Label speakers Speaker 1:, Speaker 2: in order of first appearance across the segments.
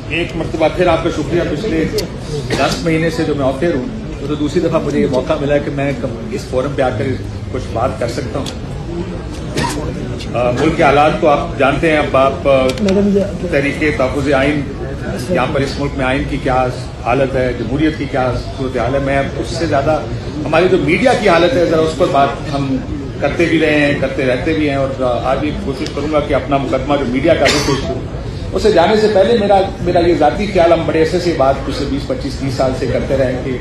Speaker 1: एक मरतबा फिर आपका शुक्रिया। पिछले 10 महीने से जो मैं ऑफियर हूँ तो दूसरी दफ़ा मुझे ये मौका मिला कि मैं इस फोरम पे आकर कुछ बात कर सकता हूँ। मुल्क के हालात तो आप जानते हैं। अब आप तहरीके तहफ़्फ़ुज़ आइन, यहाँ पर इस मुल्क में आइन की क्या हालत है, जमहूरियत की क्या सूरत हाल है, मैं उससे ज़्यादा हमारी जो मीडिया की हालत है ज़रा उस पर बात हम करते भी रहे हैं, करते रहते भी हैं। और आज भी कोशिश करूँगा कि अपना मुकदमा जो मीडिया का भी पेश करूँ। उसे जाने से पहले मेरा ये ज़ाती ख्याल, हम बड़े ऐसे से बात पिछले 20, 25, 30 साल से करते रहे कि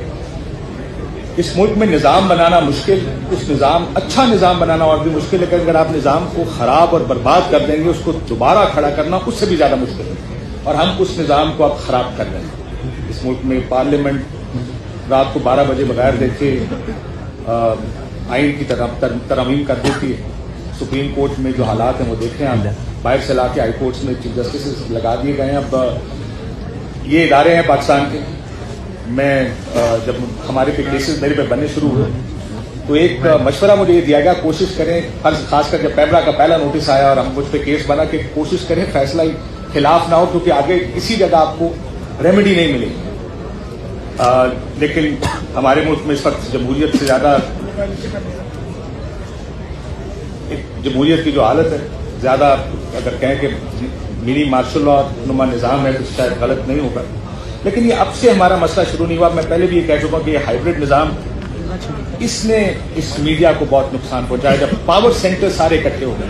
Speaker 1: इस मुल्क में निज़ाम बनाना मुश्किल, उस निज़ाम अच्छा निज़ाम बनाना और भी मुश्किल है। अगर आप निज़ाम को ख़राब और बर्बाद कर देंगे, उसको दोबारा खड़ा करना उससे भी ज़्यादा मुश्किल है। और हम उस निज़ाम को अब ख़राब कर रहे हैं। इस मुल्क में पार्लियामेंट रात को 12 बजे बगैर देखे आइन की तरमीम कर देती है। सुप्रीम कोर्ट में जो हालात हैं वो देखें आप, बाहर से ला के हाई कोर्ट्स में चीफ जस्टिस लगा दिए गए हैं। अब ये इदारे हैं पाकिस्तान के। मैं जब हमारे पे केसेस मेरे पे बनने शुरू हुए तो एक मशवरा मुझे ये दिया गया, कोशिश करें, खासकर जब पैमरा का पहला नोटिस आया और हम मुझ पे केस बना, कि कोशिश करें फैसला खिलाफ ना हो, क्योंकि आगे किसी जगह आपको रेमेडी नहीं मिलेगी। लेकिन हमारे मुल्क में इस वक्त जमहूरियत से ज्यादा, जमहूरियत की जो हालत है, ज्यादा अगर कहें कि मिनी मार्शल लॉ नुमा निज़ाम है तो शायद गलत नहीं होगा। लेकिन ये अब से हमारा मसला शुरू नहीं हुआ। मैं पहले भी ये कह चुका कि ये हाइब्रिड निज़ाम, इसने इस मीडिया को बहुत नुकसान पहुंचाया। जब पावर सेंटर सारे इकट्ठे हो गए।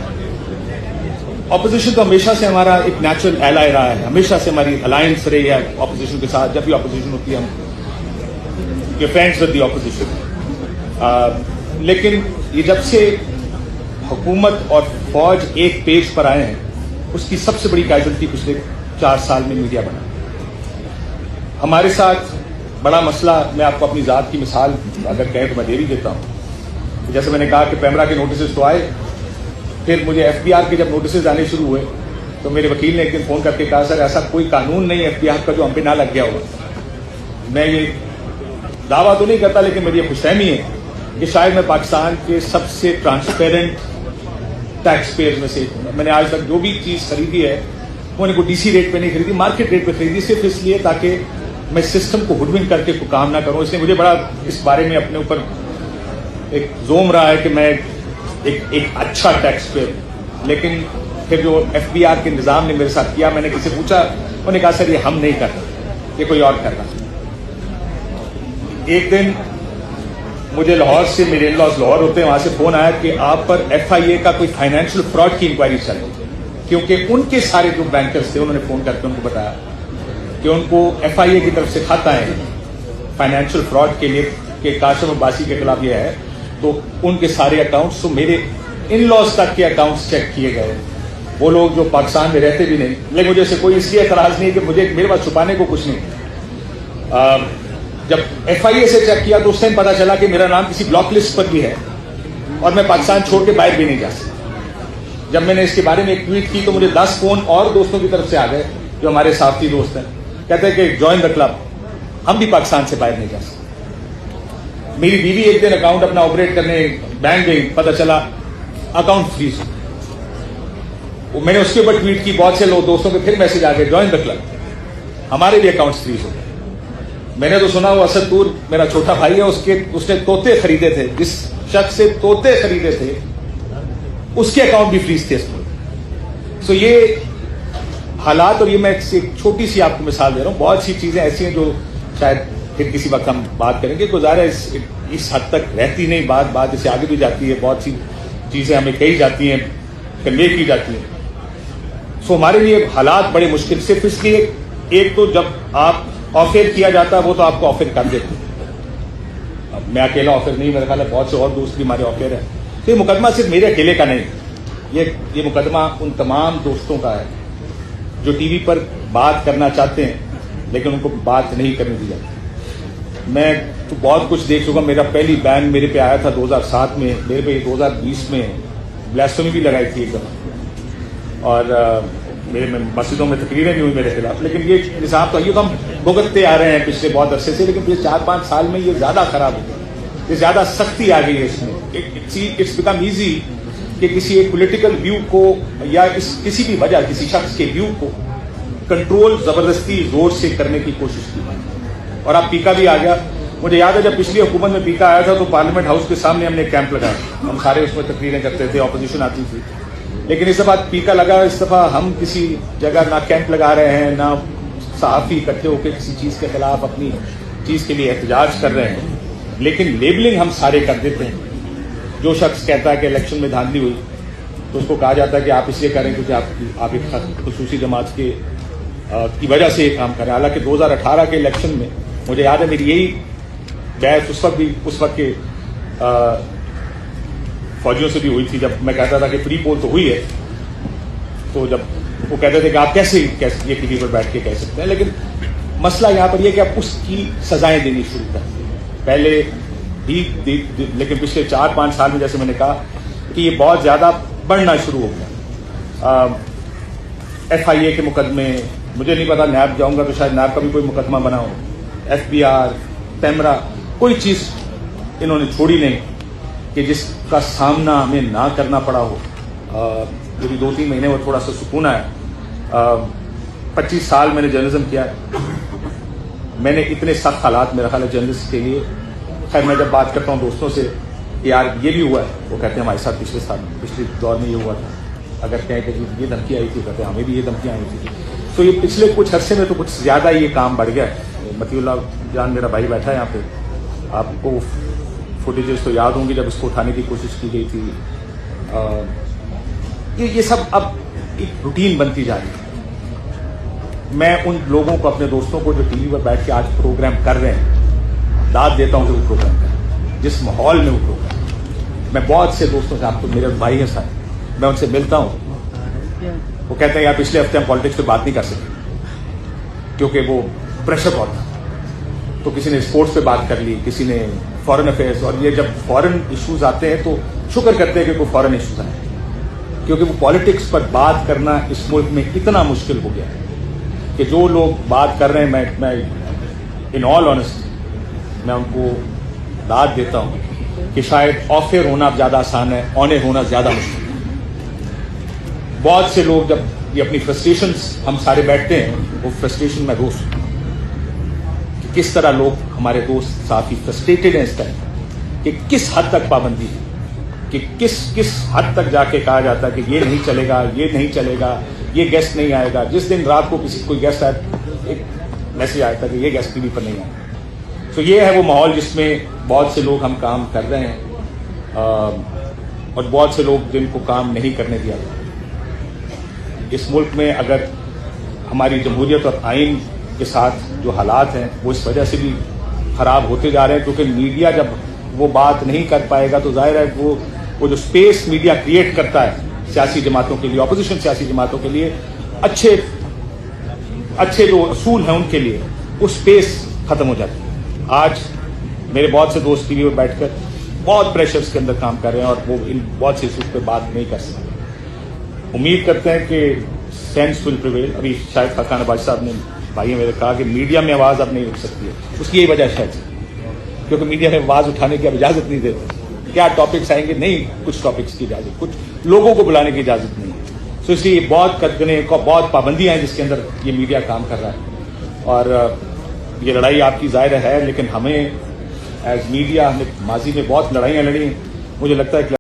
Speaker 1: ऑपोजिशन तो हमेशा से हमारा एक नेचुरल एलाय रहा है, हमेशा से हमारी अलायंस रही है ऑपोजिशन के साथ। जब भी ऑपोजिशन होती है हम फ्रेंड्स विद द ऑपोजिशन। लेकिन ये जब से हुकूमत और फौज एक पेज पर आए हैं, उसकी सबसे बड़ी कैजुअलिटी पिछले 4 साल में मीडिया बना। हमारे साथ बड़ा मसला, मैं आपको अपनी ज़ात की मिसाल अगर कहें तो मैं दे भी देता हूँ। जैसे मैंने कहा कि पैमरा के नोटिस तो आए, फिर मुझे FBI के जब नोटिस आने शुरू हुए तो मेरे वकील ने एक दिन फ़ोन करके कहा, सर ऐसा कोई कानून नहीं है FBI का जो हम पे ना लग गया होगा। मैं ये दावा तो नहीं करता, लेकिन मेरी ये खुशफहमी है कि शायद मैं पाकिस्तान के सबसे ट्रांसपेरेंट टैक्स पेयर में से। मैंने आज तक जो भी चीज़ खरीदी है वो को DC रेट पे नहीं खरीदी, मार्केट रेट पे खरीदी, सिर्फ इसलिए ताकि मैं सिस्टम को हुडविंक करके कोई काम ना करूं। इसलिए मुझे बड़ा इस बारे में अपने ऊपर एक जोम रहा है कि मैं एक अच्छा टैक्स पेयर। लेकिन फिर जो FBI के निज़ाम ने मेरे साथ किया, मैंने किसी पूछा, उन्होंने कहा सर ये हम नहीं कर रहे, ये कोई और कर रहा। एक दिन मुझे लाहौर से, मेरे इन-लॉज लाहौर होते हैं, वहां से फोन आया कि आप पर FIA का कोई फाइनेंशियल फ्रॉड की इंक्वायरी चल रही है। क्योंकि उनके सारे जो बैंकर्स थे उन्होंने फोन करके उनको बताया कि उनको FIA की तरफ से खाता है फाइनेंशियल फ्रॉड के लिए, कि काशिम अब्बासी के खिलाफ ये है। तो उनके सारे अकाउंट्स, तो मेरे इन-लॉज तक के अकाउंट्स चेक किए गए। वो लोग जो पाकिस्तान में रहते भी नहीं, लेकिन मुझे से कोई इसलिए एतराज नहीं कि मेरे पास छुपाने को कुछ नहीं। जब FIA से चेक किया तो उस टाइम पता चला कि मेरा नाम किसी ब्लॉक लिस्ट पर भी है और मैं पाकिस्तान छोड़ के बाहर भी नहीं जा सकता। जब मैंने इसके बारे में एक ट्वीट की तो मुझे 10 फोन और दोस्तों की तरफ से आ गए जो हमारे साथी दोस्त हैं, कहते हैं कि ज्वाइन द क्लब, हम भी पाकिस्तान से बाहर नहीं जा सकते। मेरी बीवी एक दिन अकाउंट अपना ऑपरेट करने बैंक गई, पता चला अकाउंट फ्रीज। मैंने उसके ऊपर ट्वीट की, बहुत से लोग दोस्तों के फिर मैसेज आ गए ज्वाइन द क्लब, हमारे भी अकाउंट फ्रीज हो गए। मैंने तो सुना वो असदपुर मेरा छोटा भाई है, उसने तोते खरीदे थे, जिस शख्स से तोते खरीदे थे उसके अकाउंट भी फ्रीज थे। सो ये हालात, और ये मैं एक छोटी सी आपको मिसाल दे रहा हूँ, बहुत सी चीजें ऐसी हैं जो शायद फिर किसी वक्त हम बात करेंगे। गुजारा इस हद तक रहती नहीं, बात इससे आगे भी जाती है, बहुत सी चीजें हमें कही जाती हैं, कन्वे की जाती हैं। सो हमारे लिए हालात बड़े मुश्किल, सिर्फ इसलिए एक तो जब आप ऑफर किया जाता है वो तो आपको ऑफर कर देते हैं। अब मैं अकेला ऑफर नहीं, मेरे ख्याल है बहुत से और दोस्त भी हमारे ऑफर है। तो ये मुकदमा सिर्फ मेरे अकेले का नहीं, ये मुकदमा उन तमाम दोस्तों का है जो टीवी पर बात करना चाहते हैं लेकिन उनको बात नहीं करने दी जाती। मैं तो बहुत कुछ देख चुका। मेरा पहली बैन मेरे पे आया था 2007 में, मेरे पे 2020 में ब्लास्फेमी भी लगाई थी एकदम, और मेरे में मस्जिदों में तकरीरें भी हुई मेरे खिलाफ। लेकिन ये निज़ाम तो ये तो हम भुगतते आ रहे हैं पिछले बहुत अरसे से, लेकिन पिछले 4-5 साल में ये ज्यादा खराब हो गया, ये ज्यादा सख्ती आ गई है इसमें। इट्स बिकम ईजी कि किसी एक पॉलिटिकल व्यू को या किसी भी वजह किसी शख्स के व्यू को कंट्रोल जबरदस्ती जोर से करने की कोशिश की और अब पीका भी आ गया। मुझे याद है जब पिछली हुकूमत में पीका आया था तो पार्लियामेंट हाउस के सामने हमने कैंप लगाया, हम सारे उसमें तकरीरें करते थे, ऑपोजिशन आती थी। लेकिन इस दफा पीका लगा, इस दफा हम किसी जगह ना कैंप लगा रहे हैं, ना सहाफी इकट्ठे होकर किसी चीज के खिलाफ अपनी चीज के लिए एहतजाज कर रहे हैं, लेकिन लेबलिंग हम सारे कर देते हैं। जो शख्स कहता है कि इलेक्शन में धांधली हुई तो उसको कहा जाता है कि आप इसलिए करें क्योंकि आप एक खुसूसी जमात के की वजह से ये काम करें। हालांकि 2018 के इलेक्शन में मुझे याद है मेरी यही बहस उस वक्त के फौजियों से भी हुई थी, जब मैं कहता था कि फ्री पोल तो हुई है, तो जब वो कहते थे कि आप कैसे ये टीवी पर बैठ के कह सकते हैं। लेकिन मसला यहाँ पर यह कि आप उसकी सजाएं देनी शुरू कर दी पहले भी, लेकिन पिछले 4-5 साल में जैसे मैंने कहा कि ये बहुत ज्यादा बढ़ना शुरू हो गया। FIA के मुकदमे, मुझे नहीं पता, नैब जाऊंगा तो शायद नैब का भी कोई मुकदमा बना हो, FBR, पैमरा, कोई चीज इन्होंने छोड़ी नहीं कि जिसका सामना हमें ना करना पड़ा हो। यदि 2-3 महीने वो थोड़ा सा सुकून आया। 25 साल मैंने जर्नलिज्म किया, मैंने इतने सख्त हालात मेरा ख्याल है जर्नलिस्ट के लिए। खैर मैं जब बात करता हूँ दोस्तों से कि यार ये भी हुआ है, वो कहते हैं हमारे साथ पिछले दौर में ये हुआ था। अगर कहें कि ये धमकी आई थी, कहते हैं हमें भी ये धमकियाँ आई थी। तो ये पिछले कुछ अरसे में तो कुछ ज्यादा ये काम बढ़ गया है। मतीउल्लाह जान मेरा भाई बैठा है यहाँ पे, आपको फुटेजेस तो याद होंगी जब इसको उठाने की कोशिश की गई थी। ये सब अब एक रूटीन बनती जा रही है। मैं उन लोगों को, अपने दोस्तों को जो टीवी पर बैठ के आज प्रोग्राम कर रहे हैं, दाद देता हूं कि वो प्रोग्राम करें जिस माहौल में वो प्रोग्राम। मैं बहुत से दोस्तों से, आपको मेरे भाई हैं सारे, मैं उनसे मिलता हूं, वो कहते हैं यार पिछले हफ्ते हम पॉलिटिक्स पे बात नहीं कर सके क्योंकि वो प्रेशर बहुत था। तो किसी ने स्पोर्ट्स पे बात कर ली, किसी ने फॉरेन अफेयर्स, और ये जब फॉरेन इश्यूज आते हैं तो शुक्र करते हैं कि कोई फॉरेन इश्यूज आए, क्योंकि वो पॉलिटिक्स पर बात करना इस मुल्क में इतना मुश्किल हो गया है कि जो लोग बात कर रहे हैं, मैं इन ऑल ऑनेस्टी मैं उनको दाद देता हूं कि शायद ऑफ एयर होना ज्यादा आसान है, ऑन एयर होना ज्यादा मुश्किल है। बहुत से लोग जब ये अपनी फ्रस्ट्रेशंस हम सारे बैठते हैं, वो फ्रस्ट्रेशन में रोज कि किस तरह लोग, हमारे दोस्त काफी फ्रस्ट्रेटेड हैं इस टाइम कि किस हद तक पाबंदी है, कि किस हद तक जाके कहा जाता है कि ये नहीं चलेगा, ये नहीं चलेगा, ये गेस्ट नहीं आएगा। जिस दिन रात को कोई गेस्ट आया, एक मैसेज आया था कि ये गेस्ट टीवी पर नहीं आएगा। तो ये है वो माहौल जिसमें बहुत से लोग हम काम कर रहे हैं और बहुत से लोग जिनको काम नहीं करने दिया गया। इस मुल्क में अगर हमारी जमहूरियत और आइन के साथ जो हालात हैं वो इस वजह से भी खराब होते जा रहे हैं, क्योंकि मीडिया जब वो बात नहीं कर पाएगा तो जाहिर है वो जो स्पेस मीडिया क्रिएट करता है सियासी जमातों के लिए, ऑपोजिशन सियासी जमातों के लिए, अच्छे जो असूल हैं उनके लिए, वो स्पेस खत्म हो जाती है। आज मेरे बहुत से दोस्त टीवी पर बैठकर बहुत प्रेशर्स के अंदर काम कर रहे हैं और वो इन बहुत से इशूज पे बात नहीं कर सकते। उम्मीद करते हैं कि सेंस विल प्रिवेल। अभी शायद खान अब्बास साहब ने, भाई मेरे, कहा कि मीडिया में आवाज अब नहीं उठ सकती है। उसकी यही वजह शायद, क्योंकि मीडिया में आवाज उठाने की अब इजाजत नहीं देते। क्या टॉपिक्स आएंगे, नहीं, कुछ टॉपिक्स की इजाजत, कुछ लोगों को बुलाने की इजाजत नहीं है। तो इसलिए बहुत कदगने, बहुत पाबंदियां हैं जिसके अंदर ये मीडिया काम कर रहा है। और ये लड़ाई आपकी जाहिर है, लेकिन हमें एज मीडिया, हमने माजी में बहुत लड़ाइयां लड़ी। मुझे लगता है कि